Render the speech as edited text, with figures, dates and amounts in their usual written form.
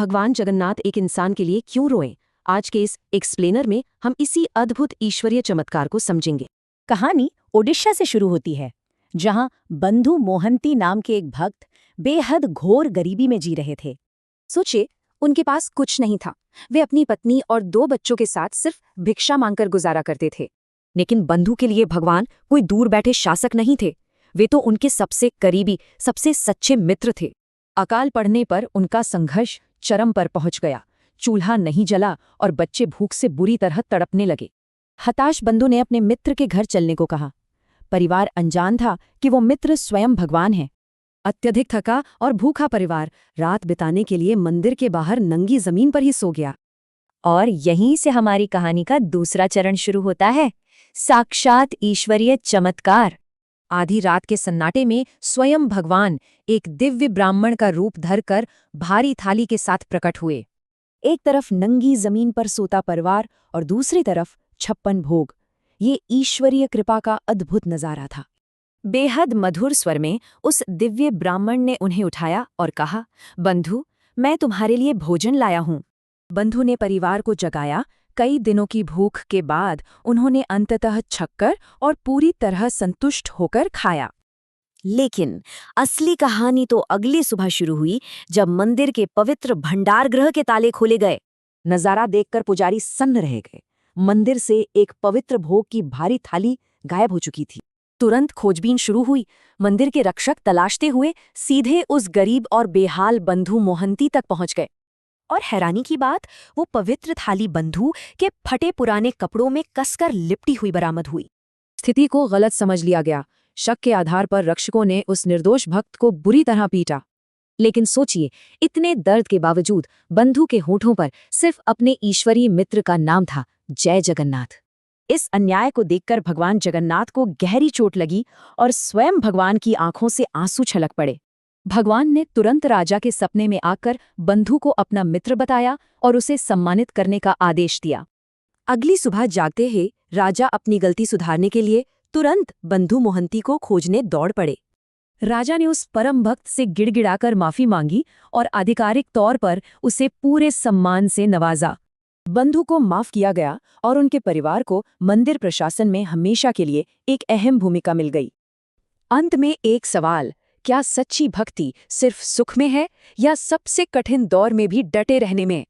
भगवान जगन्नाथ एक इंसान के लिए क्यों रोएं? आज के इस एक्सप्लेनर में हम इसी अद्भुत ईश्वरीय चमत्कार को समझेंगे। कहानी ओडिशा से शुरू होती है, जहां बंधु मोहंती नाम के एक भक्त बेहद घोर गरीबी में जी रहे थे। सोचिए, उनके पास कुछ नहीं था। वे अपनी पत्नी और 2 बच्चों के साथ सिर्फ भिक्षा मांगकर गुजारा करते थे। लेकिन बंधु के लिए भगवान कोई दूर बैठे शासक नहीं थे। वे तो उनके सबसे करीबी, सबसे सच्चे मित्र थे। अकाल पड़ने पर उनका संघर्ष चरम पर पहुंच गया। चूल्हा नहीं जला और बच्चे भूख से बुरी तरह तड़पने लगे। हताश बंधु ने अपने मित्र के घर चलने को कहा। परिवार अनजान था कि वो मित्र स्वयं भगवान है। अत्यधिक थका और भूखा परिवार रात बिताने के लिए मंदिर के बाहर नंगी जमीन पर ही सो गया। और यहीं से हमारी कहानी का दूसरा चरण शुरू होता है, साक्षात ईश्वरीय चमत्कार। आधी रात के सन्नाटे में स्वयं भगवान एक दिव्य ब्राह्मण का रूप धरकर भारी थाली के साथ प्रकट हुए। एक तरफ नंगी जमीन पर सोता परिवार और दूसरी तरफ 56 भोग। ये ईश्वरीय कृपा का अद्भुत नजारा था। बेहद मधुर स्वर में उस दिव्य ब्राह्मण ने उन्हें उठाया और कहा, बंधु, मैं तुम्हारे लिए भोजन लाया हूं। बंधु ने परिवार को जगाया। कई दिनों की भूख के बाद उन्होंने अंततः छक्कर और पूरी तरह संतुष्ट होकर खाया। लेकिन असली कहानी तो अगली सुबह शुरू हुई, जब मंदिर के पवित्र भंडारगृह के ताले खोले गए। नजारा देखकर पुजारी सन्न रह गए। मंदिर से एक पवित्र भोग की भारी थाली गायब हो चुकी थी। तुरंत खोजबीन शुरू हुई। मंदिर के रक्षक तलाशते हुए सीधे उस गरीब और बेहाल बंधु मोहंती तक पहुंच गए। और हैरानी की बात, वो पवित्र थाली बंधु के फटे पुराने कपड़ों में कसकर लिपटी हुई बरामद हुई। स्थिति को गलत समझ लिया गया। शक के आधार पर रक्षकों ने उस निर्दोष भक्त को बुरी तरह पीटा। लेकिन सोचिए, इतने दर्द के बावजूद बंधु के होठों पर सिर्फ अपने ईश्वरीय मित्र का नाम था, जय जगन्नाथ। इस अन्याय को देखकर भगवान जगन्नाथ को गहरी चोट लगी और स्वयं भगवान की आंखों से आंसू छलक पड़े। भगवान ने तुरंत राजा के सपने में आकर बंधु को अपना मित्र बताया और उसे सम्मानित करने का आदेश दिया। अगली सुबह जागते ही राजा अपनी गलती सुधारने के लिए तुरंत बंधु मोहंती को खोजने दौड़ पड़े। राजा ने उस परम भक्त से गिड़गिड़ाकर माफी मांगी और आधिकारिक तौर पर उसे पूरे सम्मान से नवाजा। बंधु को माफ किया गया और उनके परिवार को मंदिर प्रशासन में हमेशा के लिए एक अहम भूमिका मिल गई। अंत में एक सवाल, क्या सच्ची भक्ति सिर्फ सुख में है या सबसे कठिन दौर में भी डटे रहने में?